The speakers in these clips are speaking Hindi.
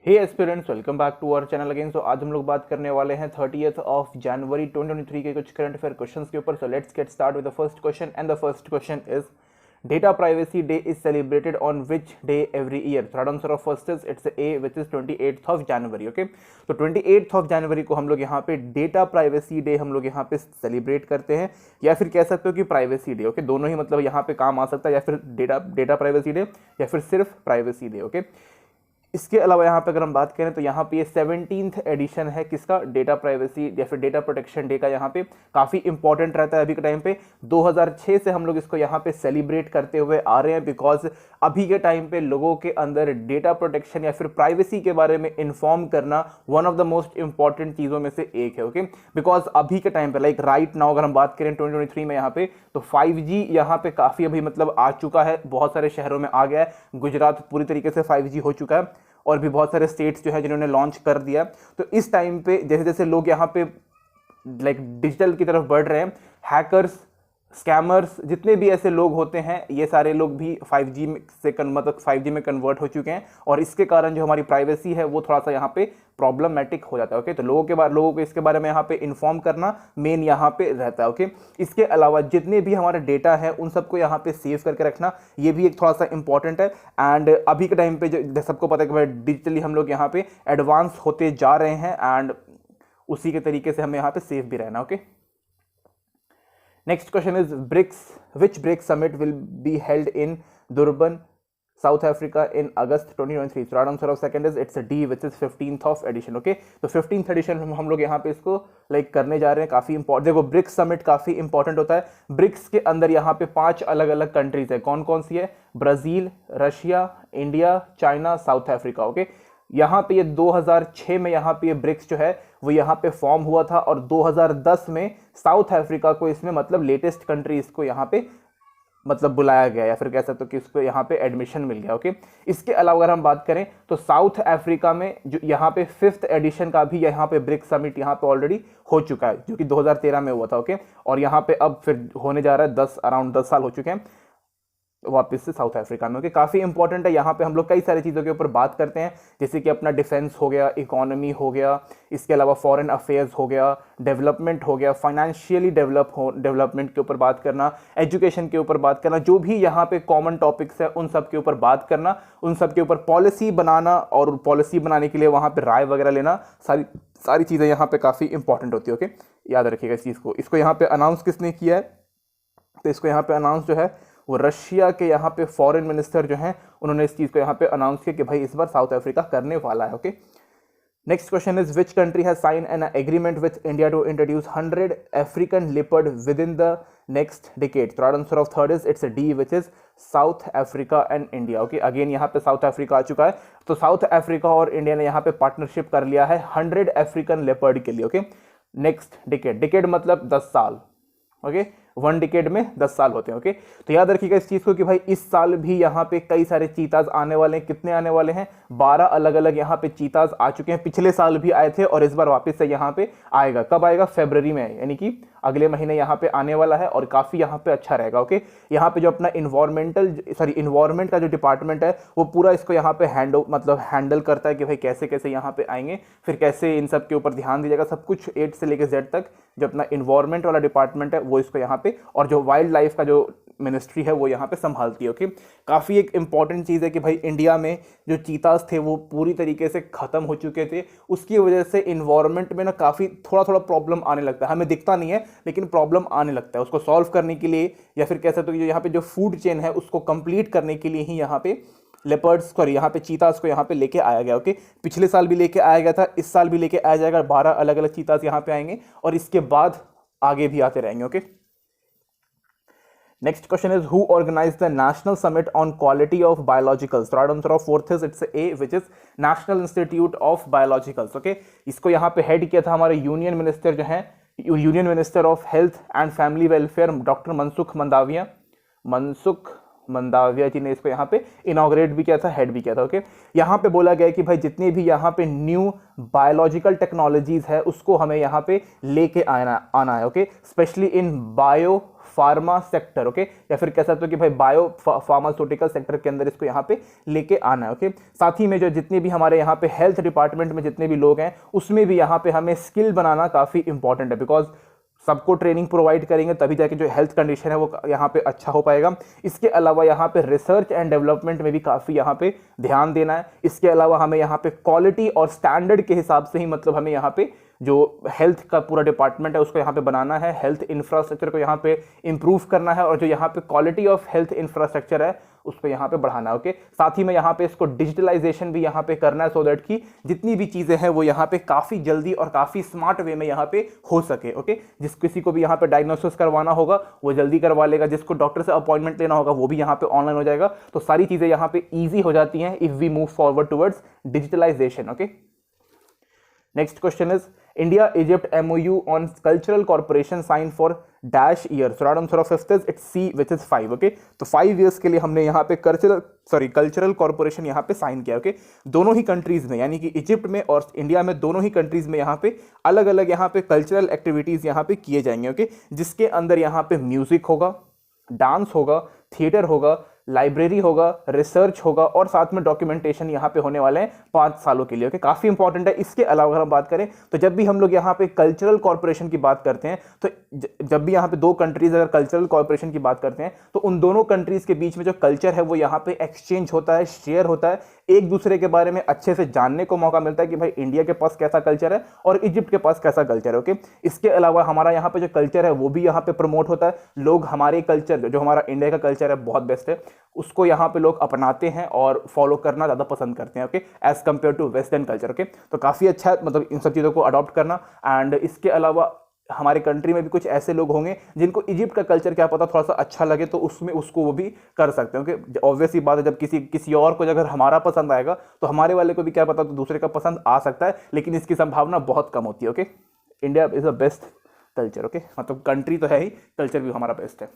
Hey aspirants, welcome back to our channel again. So आज हम लोग बात करने वाले हैं 30th ऑफ जनवरी 2023 के कुछ करंट अफेयर क्वेश्चंस के ऊपर। So let's get start with the first question and the first question is data privacy day is celebrated on which day every year. Third answer of first is it's A which is 28th of January. Okay, तो 28th ऑफ जनवरी को हम लोग यहाँ पे डेटा प्राइवेसी डे हम लोग यहाँ पे सेलिब्रेट करते हैं, या फिर कह सकते हो कि प्राइवेसी डे। ओके, दोनों ही मतलब यहाँ पे काम आ सकता है, या फिर डेटा प्राइवेसी डे या फिर सिर्फ प्राइवेसी डे। ओके, इसके अलावा यहाँ पे अगर हम बात करें तो यहाँ पे ये 17th एडिशन है किसका, डेटा प्राइवेसी या फिर डेटा प्रोटेक्शन डे का। यहाँ पे काफ़ी इंपॉर्टेंट रहता है अभी के टाइम पे। 2006 से हम लोग इसको यहाँ पे सेलिब्रेट करते हुए आ रहे हैं, बिकॉज अभी के टाइम पे लोगों के अंदर डेटा प्रोटेक्शन या फिर प्राइवेसी के बारे में इन्फॉर्म करना one of the most important चीज़ों में से एक है। ओके, बिकॉज अभी के टाइम पे लाइक राइट नाउ अगर हम बात करें 2023 में यहाँ पे, तो 5G यहाँ पे काफ़ी अभी मतलब आ चुका है, बहुत सारे शहरों में आ गया है। गुजरात पूरी तरीके से 5G हो चुका है और भी बहुत सारे स्टेट्स जो है जिन्होंने लॉन्च कर दिया। तो इस टाइम पे जैसे जैसे लोग यहाँ पे लाइक डिजिटल की तरफ बढ़ रहे हैं, हैकर्स, स्कैमर्स, जितने भी ऐसे लोग होते हैं, ये सारे लोग भी 5G मतलब 5G में कन्वर्ट हो चुके हैं, और इसके कारण जो हमारी प्राइवेसी है वो थोड़ा सा यहाँ पे प्रॉब्लमेटिक हो जाता है। ओके, तो लोगों को इसके बारे में यहाँ पे इन्फॉर्म करना मेन यहाँ पे रहता है। ओके, इसके अलावा जितने भी हमारे डेटा है उन सबको यहाँ पे सेव करके रखना, ये भी एक थोड़ा सा इंपॉर्टेंट है। एंड अभी के टाइम पे जो सबको पता है कि भाई डिजिटली हम लोग यहाँ पे एडवांस होते जा रहे हैं, एंड उसी के तरीके से हमें यहाँ पे सेफ भी रहना। Okay, next question is which BRICS summit will be held in Durban, South Africa in August 2023? So answer of second is it's a D, which is 15th of edition. Okay, तो 15th edition हम लोग यहाँ पे इसको लाइक करने जा रहे हैं। काफी इंपॉर्टेंट, देखो ब्रिक्स समिट काफी इंपॉर्टेंट होता है। ब्रिक्स के अंदर यहाँ पे 5 अलग अलग कंट्रीज है। कौन कौन सी है? Brazil, Russia, India, China, south Africa. Okay, यहाँ पे ये 2006 में यहाँ पे ये ब्रिक्स जो है वो यहाँ पे फॉर्म हुआ था, और 2010 में साउथ अफ्रीका को इसमें मतलब लेटेस्ट कंट्री इसको यहाँ पे मतलब बुलाया गया, या फिर कह सकते हो कि इसको यहाँ पे एडमिशन मिल गया। ओके, इसके अलावा अगर हम बात करें तो साउथ अफ्रीका में जो यहाँ पे 5th एडिशन का भी यहाँ पे ब्रिक्स समिट यहाँ पे ऑलरेडी हो चुका है, जो कि 2013 में हुआ था। ओके, और यहाँ पे अब फिर होने जा रहा है अराउंड 10 साल हो चुके हैं वापस से साउथ अफ्रीका में। ओके, काफ़ी इंपॉर्टेंट है। यहाँ पे हम लोग कई सारी चीज़ों के ऊपर बात करते हैं, जैसे कि अपना डिफेंस हो गया, इकोनॉमी हो गया, इसके अलावा फॉरेन अफेयर्स हो गया, डेवलपमेंट हो गया, फाइनेंशियली डेवलपमेंट के ऊपर बात करना, एजुकेशन के ऊपर बात करना, जो भी यहाँ पे कॉमन टॉपिक्स है उन सब के ऊपर बात करना, उन सब के ऊपर पॉलिसी बनाना, और पॉलिसी बनाने के लिए वहाँ पर राय वगैरह लेना, सारी चीज़ें यहाँ पर काफ़ी इंपॉर्टेंट होती है। ओके, याद रखिएगा इस चीज़ को। इसको यहाँ पर अनाउंस किसने किया है? तो इसको यहाँ पे अनाउंस जो है वो रशिया के यहाँ पे फॉरेन मिनिस्टर जो हैं उन्होंने इस चीज़ को यहाँ पे अनाउंस किया कि भाई इस बार साउथ अफ्रीका करने वाला है। Okay, next question is which country has sign an agreement with India to introduce 100 African leopard within the next decade? तो answer of third is it's D, which is South Africa and India. Okay, again यहाँ पे साउथ अफ्रीका आ चुका है, तो साउथ अफ्रीका और इंडिया ने यहाँ पे पार्टनरशिप कर लिया है 100 अफ्रीकन लेपर्ड के लिए। ओके, नेक्स्ट डिकेड मतलब 10 साल। ओके, 1 डिकेड में 10 साल होते हैं। ओके, तो याद रखिएगा इस चीज़ को कि भाई इस साल भी यहाँ पे कई सारे चीताज आने वाले हैं। कितने आने वाले हैं? 12 अलग अलग यहाँ पे चीताज आ चुके हैं। पिछले साल भी आए थे और इस बार वापस से यहाँ पे आएगा। कब आएगा? फरवरी में, यानी कि अगले महीने यहाँ पे आने वाला है, और काफ़ी यहाँ पे अच्छा रहेगा। ओके, यहाँ पे जो अपना इन्वायरमेंट का जो डिपार्टमेंट है वो पूरा इसको यहाँ पे हैंडल करता है कि भाई कैसे कैसे यहाँ पे आएंगे, फिर कैसे इन सब के ऊपर ध्यान दिया जाएगा। सब कुछ A से लेकर Z तक जो अपना इन्वायरमेंट वाला डिपार्टमेंट है वो इसको यहाँ पे, और जो वाइल्ड लाइफ का जो मिनिस्ट्री है वो यहाँ पे संभालती है। ओके, काफ़ी एक इंपॉर्टेंट चीज़ है कि भाई इंडिया में जो चीतास थे वो पूरी तरीके से ख़त्म हो चुके थे। उसकी वजह से इन्वायरमेंट में ना काफ़ी थोड़ा प्रॉब्लम आने लगता है। हमें दिखता नहीं है लेकिन प्रॉब्लम आने लगता है। उसको सॉल्व करने के लिए, या फिर कह सकते हो कि यहाँ पे जो फूड चेन है उसको कंप्लीट करने के लिए ही यहाँ पे यहाँ पे चीतास को यहाँ पे लेके आया गया। ओके, पिछले साल भी लेके आया गया था, इस साल भी लेके आया जाएगा। 12 अलग अलग चीतास यहाँ पे आएंगे, और इसके बाद आगे भी आते रहेंगे। Okay, next question is who organise the national summit on quality of biologicals? तो answer of fourth is it's A, which is National Institute of Biologicals. Okay, इसको यहाँ पे हेड किया था हमारे यूनियन मिनिस्टर जो हैं, union minister of health and family welfare doctor Mansukh Mandaviya ji ने इसको यहाँ पे इनॉग्रेट भी किया था, हेड भी किया था। ओके, यहाँ पे बोला गया कि भाई जितने भी यहाँ पे न्यू बायोलॉजिकल टेक्नोलॉजीज है उसको हमें यहाँ पे लेके आना है। Okay, specially in bio pharma sector, okay, या फिर कह सकते हो कि भाई बायो फार्मास्यूटिकल सेक्टर के अंदर इसको यहाँ पे लेके आना है, ओके। साथ ही में जो जितने भी हमारे यहाँ पे हेल्थ डिपार्टमेंट में जितने भी लोग हैं उसमें भी यहाँ पे हमें स्किल बनाना काफ़ी इंपॉर्टेंट है, बिकॉज सबको ट्रेनिंग प्रोवाइड करेंगे तभी जाके जो हेल्थ कंडीशन है वो यहाँ पे अच्छा हो पाएगा। इसके अलावा यहाँ पे रिसर्च एंड डेवलपमेंट में भी काफ़ी यहाँ पे ध्यान देना है। इसके अलावा हमें यहाँ पे क्वालिटी और स्टैंडर्ड के हिसाब से ही मतलब हमें यहाँ पे जो हेल्थ का पूरा डिपार्टमेंट है उसको यहाँ पे बनाना है, हेल्थ इंफ्रास्ट्रक्चर को यहाँ पे इंप्रूव करना है और जो यहाँ पे क्वालिटी ऑफ हेल्थ इंफ्रास्ट्रक्चर है उसको यहाँ पे बढ़ाना है, ओके। साथ ही में यहाँ पे इसको डिजिटलाइजेशन भी यहाँ पे करना है सो दैट कि जितनी भी चीज़ें हैं वो यहाँ पे काफ़ी जल्दी और काफ़ी स्मार्ट वे में यहाँ पे हो सके, ओके। जिस किसी को भी यहाँ पे डायग्नोसिस करवाना होगा वो जल्दी करवा लेगा, जिसको डॉक्टर से अपॉइंटमेंट लेना होगा वो भी यहाँ पे ऑनलाइन हो जाएगा। तो सारी चीज़ें यहाँ पे ईजी हो जाती हैं if we move forward towards digitalization, okay. Next question is India Egypt MOU on cultural cooperation signed for dash years. So right answer of fifth is it's C, which is 5, okay. तो 5 years के लिए हमने यहाँ पे कल्चरल कॉर्पोरेशन यहाँ पे साइन किया, ओके। दोनों ही कंट्रीज में यानी कि इजिप्ट में और इंडिया में दोनों ही कंट्रीज में यहाँ पे अलग अलग यहाँ पे कल्चरल एक्टिविटीज यहाँ पे किए जाएंगे, ओके। जिसके अंदर यहाँ पे म्यूजिक होगा, डांस होगा, थिएटर होगा, लाइब्रेरी होगा, रिसर्च होगा और साथ में डॉक्यूमेंटेशन यहाँ पे होने वाले हैं 5 सालों के लिए, ओके। काफ़ी इंपॉर्टेंट है। इसके अलावा अगर हम बात करें तो जब भी हम लोग यहाँ पे कल्चरल कॉर्पोरेशन की बात करते हैं तो जब भी यहाँ पे दो कंट्रीज अगर कल्चरल कॉर्पोरेशन की बात करते हैं तो उन दोनों कंट्रीज के बीच में जो कल्चर है वो यहाँ पे एक्सचेंज होता है, शेयर होता है, एक दूसरे के बारे में अच्छे से जानने को मौका मिलता है कि भाई इंडिया के पास कैसा कल्चर है और इजिप्ट के पास कैसा कल्चर है, ओके। इसके अलावा हमारा यहाँ पे जो कल्चर है वो भी यहाँ पे प्रमोट होता है। लोग हमारे कल्चर जो हमारा इंडिया का कल्चर है बहुत बेस्ट है उसको यहाँ पे लोग अपनाते हैं और फॉलो करना ज़्यादा पसंद करते हैं, okay, as compare to western culture, okay. तो काफ़ी अच्छा है मतलब इन सब चीज़ों को अडॉप्ट करना। एंड इसके अलावा हमारे कंट्री में भी कुछ ऐसे लोग होंगे जिनको इजिप्ट का कल्चर क्या पता थोड़ा सा अच्छा लगे तो उसमें उसको वो भी कर सकते हैं, ओके। ऑब्वियसली बात है जब किसी और को अगर हमारा पसंद आएगा तो हमारे वाले को भी क्या पता तो दूसरे का पसंद आ सकता है, लेकिन इसकी संभावना बहुत कम होती है, okay. India is the best culture, okay, मतलब कंट्री तो है ही, कल्चर भी हमारा बेस्ट है।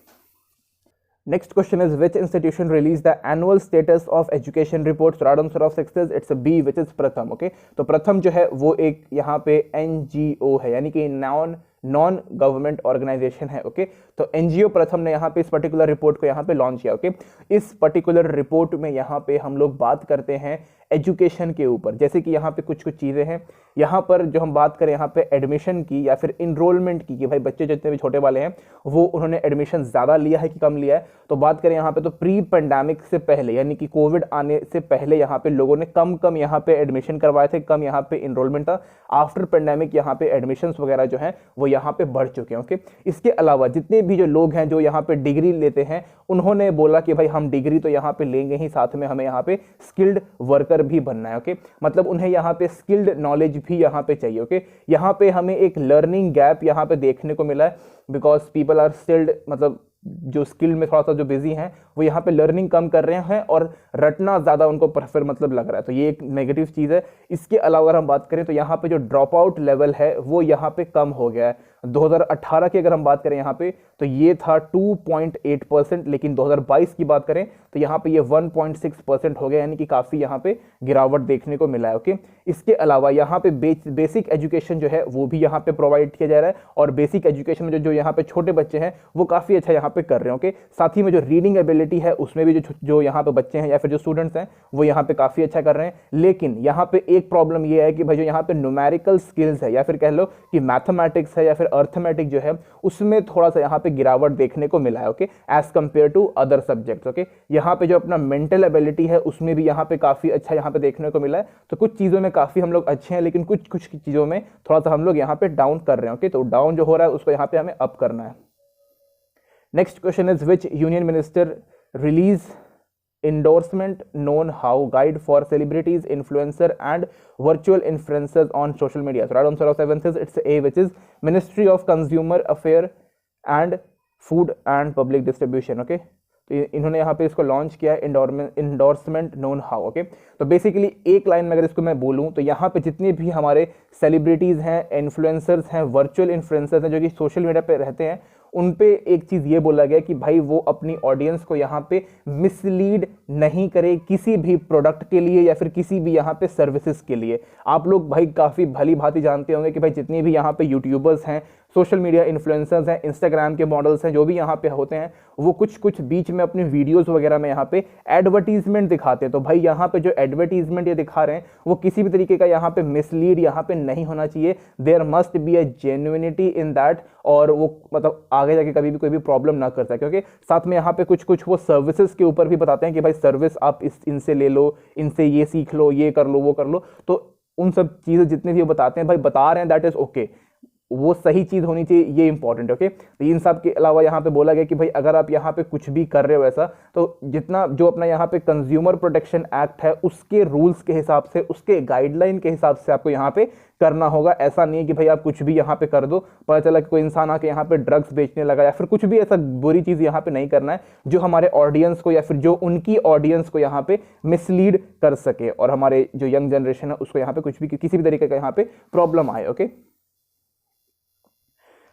Next question is which institution released the annual status of education report? So right answer of 6 is it's a B, which is प्रथम, okay। तो प्रथम जो है वो एक यहाँ पे NGO है यानी कि नॉन गवर्नमेंट ऑर्गेनाइजेशन है, ओके। तो एनजीओ प्रथम ने यहाँ पे इस पर्टिकुलर रिपोर्ट को यहाँ पे लॉन्च किया, ओके। इस पर्टिकुलर रिपोर्ट में यहाँ पे हम लोग बात करते हैं एजुकेशन के ऊपर, जैसे कि यहाँ पे कुछ चीज़ें हैं। यहाँ पर जो हम बात करें यहाँ पे एडमिशन की या फिर इनरोलमेंट की कि भाई बच्चे जितने भी छोटे वाले हैं वो उन्होंने एडमिशन ज़्यादा लिया है कि कम लिया है, तो बात करें यहाँ पे तो प्री पेंडेमिक से पहले यानी कि कोविड आने से पहले यहाँ पे लोगों ने कम यहाँ पे एडमिशन करवाए थे, कम यहाँ पे इनरोलमेंट था। आफ्टर पेंडेमिक यहाँ पे एडमिशन वगैरह जो हैं वो यहाँ पे बढ़ चुके हैं, ओके। इसके अलावा जितने भी जो लोग हैं जो यहाँ पे डिग्री लेते हैं उन्होंने बोला कि भाई हम डिग्री तो यहाँ पे लेंगे ही, साथ में हमें यहाँ पे स्किल्ड वर्कर भी बनना है, ओके। मतलब उन्हें यहाँ पे स्किल्ड नॉलेज भी यहाँ पे चाहिए, ओके। यहाँ पे हमें एक लर्निंग गैप यहाँ पे देखने को मिला है बिकॉज पीपल आर स्किल्ड, मतलब जो स्किल में थोड़ा सा जो बिजी हैं वो यहाँ पे लर्निंग कम कर रहे हैं और रटना ज़्यादा उनको प्रेफर मतलब लग रहा है, तो ये एक नेगेटिव चीज़ है। इसके अलावा अगर हम बात करें तो यहाँ पे जो ड्रॉप आउट लेवल है वो यहाँ पे कम हो गया है। 2018 की अगर हम बात करें यहाँ पे तो ये था 2.8%, लेकिन 2022 की बात करें तो यहाँ पे ये 1.6% हो गया, यानी कि काफ़ी यहाँ पे गिरावट देखने को मिला है, ओके। इसके अलावा यहाँ पे बेसिक एजुकेशन जो है वो भी यहाँ पे प्रोवाइड किया जा रहा है और बेसिक एजुकेशन में जो यहाँ पे छोटे बच्चे हैं वो काफ़ी अच्छा यहाँ पे कर रहे हैं, ओके। साथ ही में जो रीडिंग एबिलिटी है उसमें भी जो यहाँ पे बच्चे हैं या फिर जो स्टूडेंट्स हैं वो यहाँ पे काफ़ी अच्छा कर रहे हैं। लेकिन यहाँ पे एक प्रॉब्लम ये है कि भाई जो यहाँ पे न्यूमेरिकल स्किल्स है या फिर कह लो कि मैथमेटिक्स है या फिर अर्थमेटिक जो है उसमें थोड़ा सा यहाँ पे गिरावट देखने को मिला है, okay, as compare to other subjects, okay. यहाँ पे जो अपना मेंटल एबिलिटी है उसमें भी यहाँ पे काफ़ी अच्छा यहाँ पे देखने को मिला है। तो कुछ चीज़ों में काफ़ी हम लोग अच्छे हैं लेकिन कुछ चीज़ों में थोड़ा सा हम लोग यहाँ पे डाउन कर रहे हैं, ओके। तो डाउन जो हो रहा है उसको यहाँ पे हमें अप करना है। Next question is which union minister release endorsement known how guide for celebrities, influencer and virtual influencers on social media? So right answer of 7th is it's A, which is Ministry of Consumer Affairs and Food and Public Distribution, okay। तो इन्होंने यहाँ पे इसको लॉन्च किया है इंडोर्समेंट नोन हाउ, ओके। तो बेसिकली एक लाइन में अगर इसको मैं बोलूँ तो यहाँ पे जितने भी हमारे सेलिब्रिटीज़ हैं, इन्फ्लुएंसर्स हैं, वर्चुअल इन्फ्लुएंसर्स हैं जो कि सोशल मीडिया पे रहते हैं, उन पे एक चीज़ ये बोला गया कि भाई वो अपनी ऑडियंस को यहाँ पे मिसलीड नहीं करे किसी भी प्रोडक्ट के लिए या फिर किसी भी यहाँ पे सर्विसेज के लिए। आप लोग भाई काफ़ी भली भांति जानते होंगे कि भाई जितनी भी यहाँ पे यूट्यूबर्स हैं सोशल मीडिया इन्फ्लुएंसर्स हैं, इंस्टाग्राम के मॉडल्स हैं, जो भी यहाँ पे होते हैं वो कुछ कुछ बीच में अपनी वीडियोस वगैरह में यहाँ पे एडवर्टीजमेंट दिखाते हैं। तो भाई यहाँ पे जो एडवर्टीजमेंट ये दिखा रहे हैं वो किसी भी तरीके का यहाँ पे मिसलीड यहाँ पे नहीं होना चाहिए। There must be a genuinity in that, और वो मतलब आगे जाके कभी भी कोई भी प्रॉब्लम ना कर सके। क्योंकि साथ में यहाँ पे कुछ कुछ वो सर्विसेज के ऊपर भी बताते हैं कि भाई सर्विस आप इनसे ले लो, इनसे ये सीख लो, ये कर लो, वो कर लो। तो उन सब चीज़ें जितने भी वो बताते हैं, भाई बता रहे हैं दैट इज ओके, वो सही चीज़ होनी चाहिए, ये इंपॉर्टेंट है। ओके, तो इन सब के अलावा यहाँ पे बोला गया कि भाई अगर आप यहाँ पे कुछ भी कर रहे हो ऐसा, तो जितना जो अपना यहाँ पे कंज्यूमर प्रोटेक्शन एक्ट है उसके रूल्स के हिसाब से, उसके गाइडलाइन के हिसाब से आपको यहाँ पे करना होगा। ऐसा नहीं है कि भाई आप कुछ भी यहाँ पे कर दो, पता चला कि कोई इंसान आके यहाँ पे ड्रग्स बेचने लगा या फिर कुछ भी ऐसा बुरी चीज़ यहाँ पे नहीं करना है जो हमारे ऑडियंस को या फिर जो उनकी ऑडियंस को यहाँ पे मिसलीड कर सके और हमारे जो यंग जनरेशन है उसको यहाँ पे कुछ भी किसी भी तरीके का यहाँ पे प्रॉब्लम आए। Okay,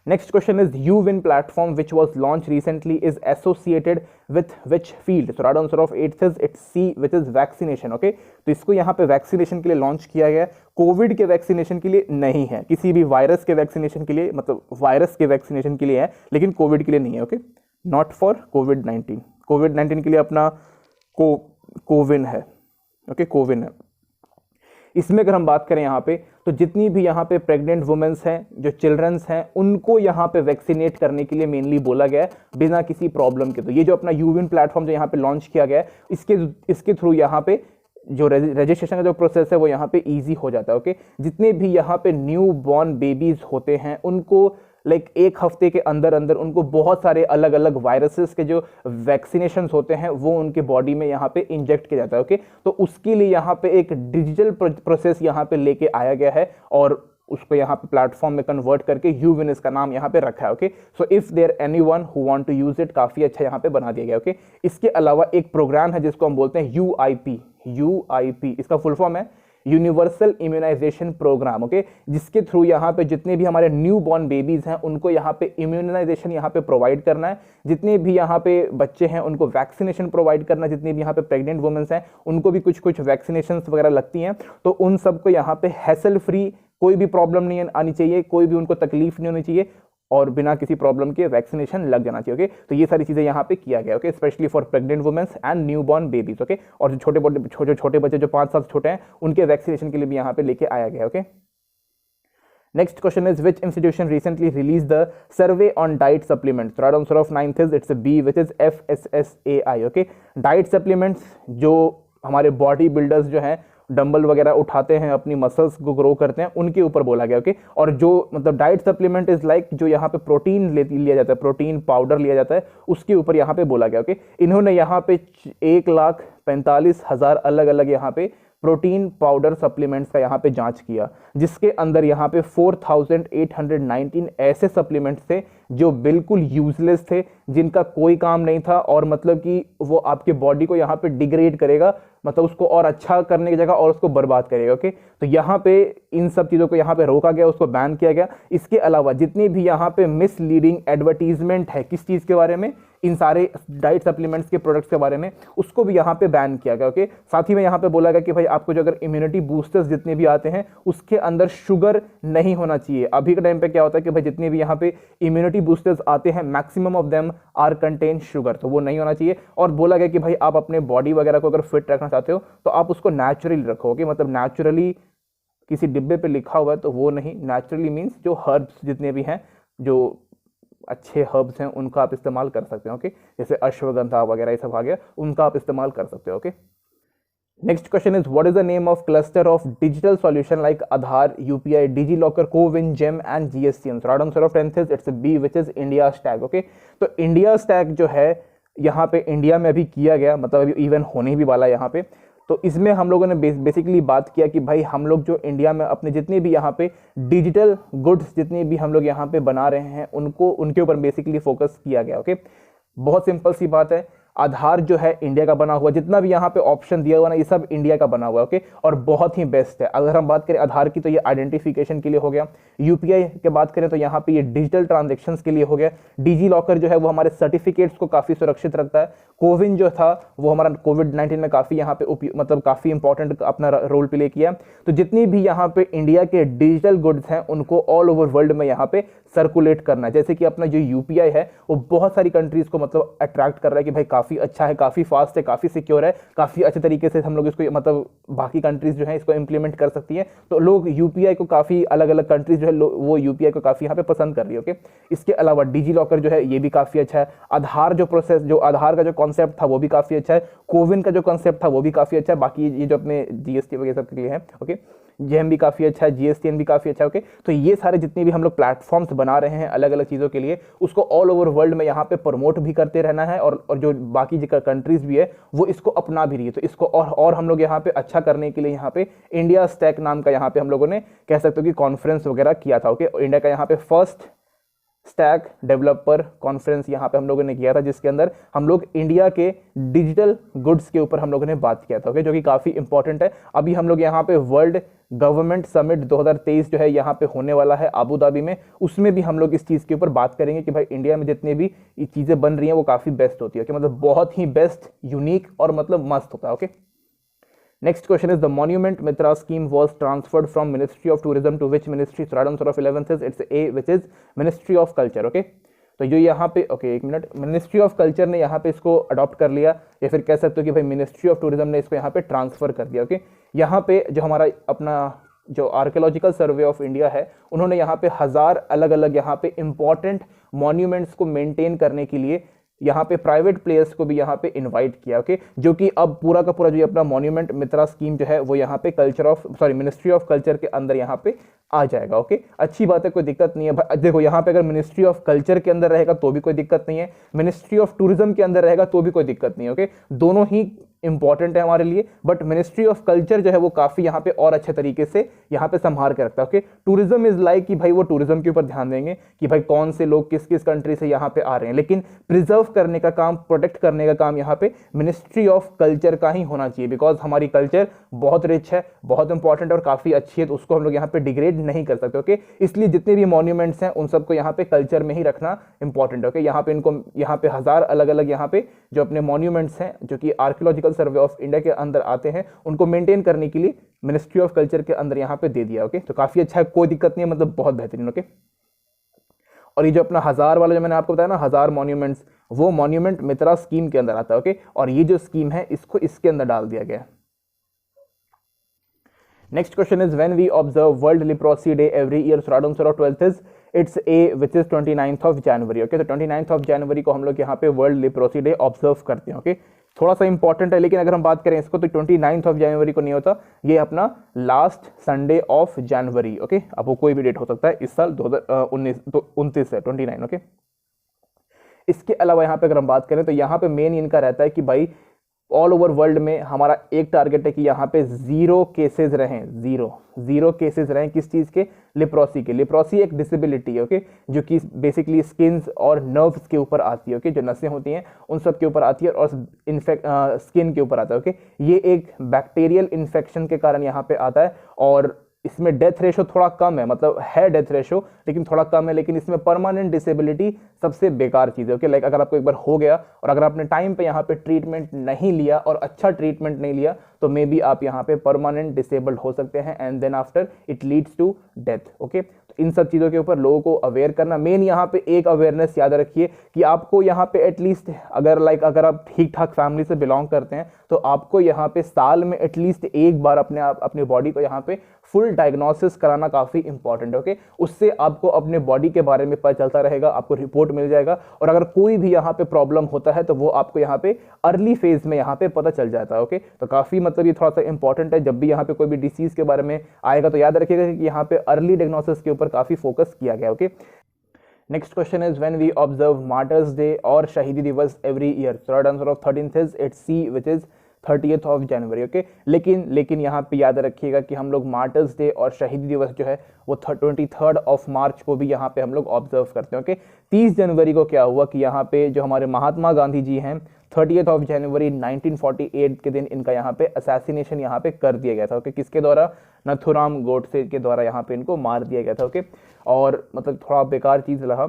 next question is YouWin platform which was launched recently is associated with which field? So right answer of 8th is it's C, which is vaccination. Okay, तो इसको यहाँ पे वैक्सीनेशन के लिए लॉन्च किया गया, कोविड के वैक्सीनेशन के लिए नहीं है, किसी भी वायरस के वैक्सीनेशन के लिए, मतलब वायरस के वैक्सीनेशन के लिए है लेकिन कोविड के लिए नहीं है। ओके, नॉट फॉर कोविड-19, कोविड-19 के लिए अपना कोविन है। ओके, कोविन है। इसमें अगर हम बात करें यहाँ पे, तो जितनी भी यहाँ पे प्रेग्नेंट वुमेन्स हैं, जो चिल्ड्रंस हैं, उनको यहाँ पे वैक्सीनेट करने के लिए मेनली बोला गया है बिना किसी प्रॉब्लम के। तो ये जो अपना YouWin प्लेटफॉर्म जो यहाँ पे लॉन्च किया गया है, इसके थ्रू यहाँ पे जो रजिस्ट्रेशन का जो प्रोसेस है वो यहाँ पे इजी हो जाता है। ओके, जितने भी यहाँ पे न्यू बॉर्न बेबीज होते हैं उनको लाइक एक हफ्ते के अंदर अंदर उनको बहुत सारे अलग अलग वायरसेस के जो वैक्सीनेशंस होते हैं वो उनके बॉडी में यहाँ पे इंजेक्ट किया जाता है। ओके, तो उसके लिए यहाँ पे एक डिजिटल प्रोसेस यहाँ पे लेके आया गया है और उसको यहाँ पे प्लेटफॉर्म में कन्वर्ट करके YouWin इसका नाम यहाँ पे रखा है। Okay, so if there anyone who want to use it, काफी अच्छा यहाँ पे बना दिया गया। ओके, इसके अलावा एक प्रोग्राम है जिसको हम बोलते हैं UIP, इसका फुल फॉर्म है यूनिवर्सल इम्यूनाइजेशन प्रोग्राम। ओके, जिसके थ्रू यहाँ पे जितने भी हमारे न्यू बॉर्न बेबीज हैं उनको यहाँ पे इम्यूनाइजेशन यहाँ पे प्रोवाइड करना है, जितने भी यहाँ पे बच्चे हैं उनको वैक्सीनेशन प्रोवाइड करना, जितने भी यहाँ पे प्रेग्नेंट वुमेन्स हैं उनको भी कुछ कुछ वैक्सीनेशन वगैरह लगती हैं। तो उन सबको यहाँ पे हैसल फ्री, कोई भी प्रॉब्लम नहीं आनी चाहिए, कोई भी उनको तकलीफ नहीं होनी चाहिए और बिना किसी प्रॉब्लम के वैक्सीनेशन लग जाना चाहिए। ओके, तो ये सारी चीजें यहाँ पे किया गया। Okay, specially for pregnant women's and new born babies. Okay, और जो छोटे बच्चे जो 5 साल से छोटे हैं उनके वैक्सीनेशन के लिए भी यहाँ पे लेके आया गया। Okay, next question is which institution recently released the survey on diet supplements? Right answer of 9th is it's a B, which is FSSAI. Okay, diet supplements जो हमारे बॉडी बिल्डर्स जो हैं डंबल वगैरह उठाते हैं, अपनी मसल्स को ग्रो करते हैं, उनके ऊपर बोला गया। ओके, और जो मतलब डाइट सप्लीमेंट इज लाइक जो यहाँ पे प्रोटीन लिया जाता है, प्रोटीन पाउडर लिया जाता है, उसके ऊपर यहाँ पे बोला गया। ओके, इन्होंने यहाँ पे 1,45,000 अलग अलग यहाँ पे प्रोटीन पाउडर सप्लीमेंट्स का यहाँ पे जांच किया, जिसके अंदर यहाँ पे 4,819 ऐसे सप्लीमेंट्स थे जो बिल्कुल यूजलेस थे, जिनका कोई काम नहीं था और मतलब कि वो आपके बॉडी को यहाँ पे डिग्रेड करेगा, मतलब उसको और अच्छा करने की जगह और उसको बर्बाद करेगा। ओके, तो यहाँ पे इन सब चीज़ों को यहाँ पे रोका गया, उसको बैन किया गया। इसके अलावा जितनी भी यहाँ पे मिसलीडिंग एडवर्टीजमेंट है किस चीज़ के बारे में, इन सारे डाइट सप्लीमेंट्स के प्रोडक्ट्स के बारे में, उसको भी यहाँ पे बैन किया गया। ओके, साथ ही में यहाँ पे बोला गया कि भाई आपको जो अगर इम्यूनिटी बूस्टर्स जितने भी आते हैं उसके अंदर शुगर नहीं होना चाहिए। अभी के टाइम पे क्या होता है कि भाई जितने भी यहाँ पे इम्यूनिटी बूस्टर्स आते हैं maximum of them are contain sugar, तो वो नहीं होना चाहिए। और बोला गया कि भाई आप अपने बॉडी वगैरह को अगर फिट रखना चाहते हो तो आप उसको नेचुरली रखोगे, मतलब नेचुरली किसी डिब्बे पे लिखा हुआ है तो वो नहीं, नेचुरली मीन्स जो हर्ब्स जितने भी हैं, जो अच्छे हर्ब्स हैं उनका आप इस्तेमाल कर सकते हो। ओके, जैसे अश्वगंधा वगैरह ये सब आ गया, उनका आप इस्तेमाल कर सकते हो। Okay, next question is what is the name of cluster of digital solution like Aadhaar, UPI, DigiLocker, CoWIN, GeM and GSTN? Right answer of 10th is it's B, which is India stack. Okay, तो इंडिया स्टैक जो है यहाँ पे इंडिया में अभी किया गया, मतलब अभी इवन होने भी वाला है यहाँ पे। तो इसमें हम लोगों ने बेसिकली बात किया कि भाई हम लोग जो इंडिया में अपने जितने भी यहाँ पे डिजिटल गुड्स जितने भी हम लोग यहाँ पे बना रहे हैं उनको, उनके ऊपर बेसिकली फोकस किया गया। ओके, बहुत सिंपल सी बात है, आधार जो है इंडिया का बना हुआ, जितना भी यहाँ पे ऑप्शन दिया हुआ ना ये सब इंडिया का बना हुआ है, ओके, और बहुत ही बेस्ट है। अगर हम बात करें आधार की तो ये आइडेंटिफिकेशन के लिए हो गया, यूपीआई की बात करें तो यहाँ पे ये डिजिटल ट्रांजेक्शंस के लिए हो गया, डिजी लॉकर जो है वो हमारे सर्टिफिकेट्स को काफी सुरक्षित रखता है, कोविन जो था वो हमारा कोविड-19 में काफी यहाँ पे मतलब काफी इंपॉर्टेंट अपना रोल प्ले किया। तो जितनी भी यहाँ पे इंडिया के डिजिटल गुड्स हैं उनको ऑल ओवर वर्ल्ड में यहाँ पे सर्कुलेट करना है। जैसे कि अपना जो यूपीआई है वो बहुत सारी कंट्रीज को मतलब अट्रैक्ट कर रहा है कि भाई काफी अच्छा है, काफी फास्ट है, काफी सिक्योर है, काफी अच्छे तरीके से हम लोग इसको मतलब बाकी कंट्रीज जो है इसको इंप्लीमेंट कर सकती है। तो लोग यूपीआई को काफी अलग अलग कंट्रीज जो है वो यूपीआई को काफी यहाँ पे पसंद कर रही है, ओके। इसके अलावा डिजी लॉकर जो है ये भी काफी अच्छा है, आधार जो प्रोसेस, जो आधार का जो कॉन्सेप्ट था वो भी काफी अच्छा है, कोविन का जो कॉन्सेप्ट था वो भी काफी अच्छा है, बाकी ये जो अपने जीएसटी वगैरह सब के लिए है, ओके, जेम भी काफी अच्छा है, जीएसटीएन भी काफी अच्छा है, ओके। तो ये सारे जितने भी हम लोग प्लेटफॉर्म्स बना रहे हैं अलग अलग चीजों के लिए, उसको ऑल ओवर वर्ल्ड में यहाँ पे प्रमोट भी करते रहना है, और जो बाकी कंट्रीज भी है वो इसको अपना भी रही है। तो इसको और हम लोग यहाँ पे अच्छा करने के लिए यहाँ पे इंडिया स्टैक नाम का यहाँ पे हम लोगों ने कह सकते हो कि कॉन्फ्रेंस वगैरह किया था, ओके। इंडिया का यहाँ पे फर्स्ट स्टैक डेवलपर कॉन्फ्रेंस यहाँ पे हम लोगों ने किया था, जिसके अंदर हम लोग इंडिया के डिजिटल गुड्स के ऊपर हम लोगों ने बात किया था, ओके, जो कि काफी इंपॉर्टेंट है। अभी हम लोग यहाँ पे वर्ल्ड गवर्नमेंट समिट 2023 जो है यहाँ पे होने वाला है अबू धाबी में, उसमें भी हम लोग इस चीज के ऊपर बात करेंगे कि भाई इंडिया में जितने भी चीजें बन रही हैं वो काफी बेस्ट होती है, मतलब बहुत ही बेस्ट, यूनिक और मतलब मस्त होता है, okay. Next question is the Monument Mitra scheme was transferred from Ministry of Tourism to which ministry? So right answer of 11 says it's A, which is Ministry of Culture, okay। तो जो यहाँ पे ओके एक मिनट, मिनिस्ट्री ऑफ कल्चर ने यहाँ पे इसको अडॉप्ट कर लिया, या फिर कह सकते हो कि भाई मिनिस्ट्री ऑफ टूरिज्म ने इसको यहाँ पे ट्रांसफर कर दिया, ओके। यहाँ पे जो हमारा अपना जो आर्कियोलॉजिकल सर्वे ऑफ इंडिया है उन्होंने यहाँ पे 1000 अलग अलग यहाँ पे इंपॉर्टेंट मॉन्यूमेंट्स को मेंटेन करने के लिए यहाँ पे प्राइवेट प्लेयर्स को भी यहाँ पे इनवाइट किया, ओके, जो कि अब पूरा का पूरा जो अपना मॉन्यूमेंट मित्रा स्कीम जो है वो यहाँ पे मिनिस्ट्री ऑफ कल्चर के अंदर यहाँ पे आ जाएगा, ओके। अच्छी बात है, कोई दिक्कत नहीं है। देखो यहाँ पे अगर मिनिस्ट्री ऑफ कल्चर के अंदर रहेगा तो भी कोई दिक्कत नहीं है, मिनिस्ट्री ऑफ टूरिज्म के अंदर रहेगा तो भी कोई दिक्कत नहीं है, ओके। दोनों ही इंपॉर्टेंट है हमारे लिए, बट मिनिस्ट्री ऑफ कल्चर जो है वो काफी यहाँ पे और अच्छे तरीके से यहाँ पे संभाल के रखता है, ओके। टूरिज्म इज लाइक कि भाई वो टूरिज्म के ऊपर ध्यान देंगे कि भाई कौन से लोग किस किस कंट्री से यहाँ पे आ रहे हैं, लेकिन प्रिजर्व करने का काम, प्रोटेक्ट करने का काम यहाँ पे मिनिस्ट्री ऑफ कल्चर का ही होना चाहिए, बिकॉज हमारी कल्चर बहुत रिच है, बहुत इंपॉर्टेंट और काफी अच्छी है, तो उसको हम लोग यहाँ पे डिग्रेड नहीं कर सकते, ओके। इसलिए जितने भी मॉन्यूमेंट्स हैं उन सबको यहाँ पे कल्चर में ही रखना इंपॉर्टेंट है, ओके। यहाँ पे इनको यहाँ पे 1000 अलग अलग यहाँ पे जो अपने मॉन्यूमेंट्स हैं जो कि आर्कियोलॉजिकल सर्वे ऑफ इंडिया के अंदर आते हैं उनको मेंटेन करने के लिए मिनिस्ट्री ऑफ कल्चर के अंदर यहाँ पे दे दिया, ओके। तो काफी अच्छा है, कोई दिक्कत नहीं है, मतलब बहुत बेहतरीन, ओके। और ये जो अपना 1000 वाला जो मैंने आपको बताया ना 1000 मॉन्यूमेंट्स, वो मॉन्यूमेंट मित्रा स्कीम के अंदर आता है, ओके। और ये जो स्कीम है इसको इसके अंदर डाल दिया गया है। Next question is when we observe World Leprosy Day every year. So right answer of 12th is it's A, which is 29th of January. Okay, तो 29th of January को हम लोग यहाँ पे World Leprosy Day observe करते हैं, okay। थोड़ा सा इंपॉर्टेंट है, लेकिन अगर हम बात करें इसको तो 29th of January को नहीं होता, ये अपना last Sunday off January, okay. अब वो कोई भी डेट हो सकता है, इस साल 2029 है 29, ओके। इसके अलावा यहाँ पे अगर हम बात करें तो यहाँ पे मेन इनका रहता है कि भाई ऑल ओवर वर्ल्ड में हमारा एक टारगेट है कि यहाँ पे 0 केसेस रहें, 0 केसेस रहें, किस चीज के? लेप्रोसी के। लेप्रोसी एक डिसेबिलिटी है, ओके, जो कि बेसिकली स्किन्स और नर्व्स के ऊपर आती है, ओके, जो नसें होती हैं उन सब के ऊपर आती है, और स्किन के ऊपर आता है, ओके। ये एक बैक्टीरियल इन्फेक्शन के कारण यहाँ पे आता है, और इसमें डेथ रेशो थोड़ा कम है, मतलब है डेथ रेशो लेकिन थोड़ा कम है, लेकिन इसमें परमानेंट डिसेबिलिटी सबसे बेकार चीज़ है, ओके। लाइक अगर आपको एक बार हो गया और अगर आपने टाइम पे यहाँ पे ट्रीटमेंट नहीं लिया और अच्छा ट्रीटमेंट नहीं लिया तो मे बी आप यहाँ पे परमानेंट डिसेबल्ड हो सकते हैं, and then after it leads to death, okay. तो इन सब चीज़ों के ऊपर लोगों को अवेयर करना, मेन यहाँ पे एक अवेयरनेस याद रखिए कि आपको यहाँ पे एटलीस्ट अगर आप ठीक ठाक फैमिली से बिलोंग करते हैं तो आपको यहाँ पे साल में एटलीस्ट एक बार अपनी बॉडी को यहाँ पे फुल डायग्नोसिस कराना काफी इंपॉर्टेंट है, ओके। उससे आपको अपने बॉडी के बारे में पता चलता रहेगा, आपको रिपोर्ट मिल जाएगा, और अगर कोई भी यहाँ पे प्रॉब्लम होता है तो वो आपको यहाँ पे अर्ली फेज में यहाँ पे पता चल जाता है, ओके। तो काफी मतलब ये थोड़ा सा इंपॉर्टेंट है, जब भी यहाँ पे कोई भी डिसीज के बारे में आएगा तो याद रखिएगा कि यहाँ पे अर्ली डायग्नोसिस के ऊपर काफी फोकस किया गया, okay. Next question is when we observe martyrs day और शहीदी दिवस every year. So right answer of 13th is it's C, which is 30th of January, okay. लेकिन यहाँ पे याद रखिएगा कि हम लोग मार्टर्स डे और शहीदी दिवस जो है वो 23rd ऑफ मार्च को भी यहाँ पे हम लोग ऑब्जर्व करते हैं, ओके। 30 जनवरी को क्या हुआ कि यहाँ पे जो हमारे महात्मा गांधी जी हैं 30th ऑफ जनवरी 1948 के दिन इनका यहाँ पे असैसिनेशन यहाँ पे कर दिया गया था। ओके, किसके द्वारा? नथुराम गोडसे के द्वारा यहाँ पे इनको मार दिया गया था। ओके, और मतलब थोड़ा बेकार चीज़ रहा।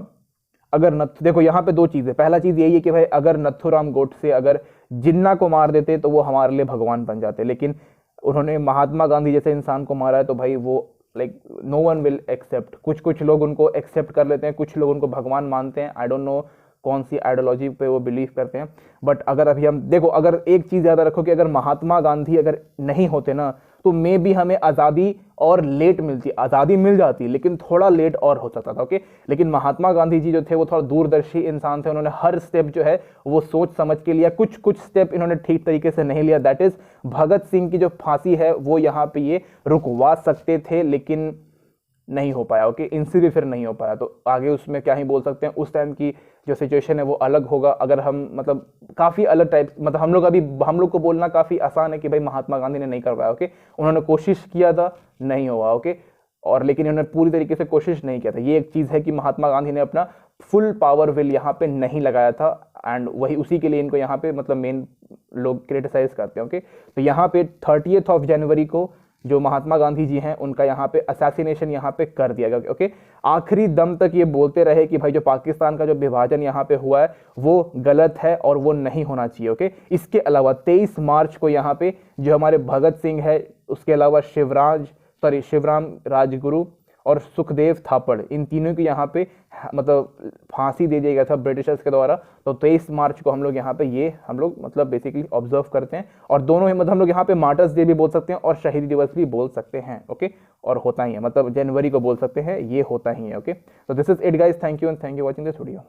अगर देखो यहाँ पे दो चीज़ें, पहला चीज़ यही है कि भाई अगर नथुराम गोडसे अगर जिन्ना को मार देते तो वो हमारे लिए भगवान बन जाते, लेकिन उन्होंने महात्मा गांधी जैसे इंसान को मारा है, तो भाई वो like no one will accept. कुछ लोग उनको एक्सेप्ट कर लेते हैं, कुछ लोग उनको भगवान मानते हैं। आई डोंट नो कौन सी आइडियोलॉजी पे वो बिलीव करते हैं, बट अगर अभी हम देखो, अगर एक चीज़ याद रखो कि अगर महात्मा गांधी अगर नहीं होते ना तो मे भी हमें आज़ादी और लेट मिलती, आज़ादी मिल जाती लेकिन थोड़ा लेट और हो सकता था। ओके, लेकिन महात्मा गांधी जी जो थे वो थोड़ा दूरदर्शी इंसान थे, उन्होंने हर स्टेप जो है वो सोच समझ के लिया। कुछ स्टेप इन्होंने ठीक तरीके से नहीं लिया। दैट इज भगत सिंह की जो फांसी है वो यहाँ पे ये रुकवा सकते थे, लेकिन नहीं हो पाया। ओके, इनसे भी फिर नहीं हो पाया, तो आगे उसमें क्या ही बोल सकते हैं। उस टाइम की जो सिचुएशन है वो अलग होगा। अगर हम मतलब काफ़ी अलग टाइप, मतलब हम लोग को बोलना काफ़ी आसान है कि भाई महात्मा गांधी ने नहीं करवाया। ओके, उन्होंने कोशिश किया था, नहीं हुआ। ओके, और लेकिन उन्होंने पूरी तरीके से कोशिश नहीं किया था। ये एक चीज़ है कि महात्मा गांधी ने अपना फुल पावर विल यहाँ पे नहीं लगाया था, एंड वही उसी के लिए इनको यहाँ पे मतलब मेन लोग क्रिटिसाइज करते हैं। ओके, तो यहाँ पे 30th ऑफ जनवरी को जो महात्मा गांधी जी हैं उनका यहाँ पे असैसिनेशन यहाँ पे कर दिया गया। ओके, आखिरी दम तक ये बोलते रहे कि भाई जो पाकिस्तान का जो विभाजन यहाँ पे हुआ है वो गलत है और वो नहीं होना चाहिए। ओके, इसके अलावा 23 मार्च को यहाँ पे जो हमारे भगत सिंह है, उसके अलावा शिवराम राजगुरु और सुखदेव थापड़, इन तीनों की यहाँ पे मतलब फांसी दे दिया गया था ब्रिटिशर्स के द्वारा। तो 23 मार्च को हम लोग यहाँ पे ये हम लोग मतलब बेसिकली ऑब्जर्व करते हैं, और दोनों ही मतलब हम लोग यहाँ पे मार्टर्स डे भी बोल सकते हैं और शहीदी दिवस भी बोल सकते हैं। ओके, और होता ही है, मतलब जनवरी को बोल सकते हैं, ये होता ही है। ओके, तो this is it guys, thank you and thank you watching this video.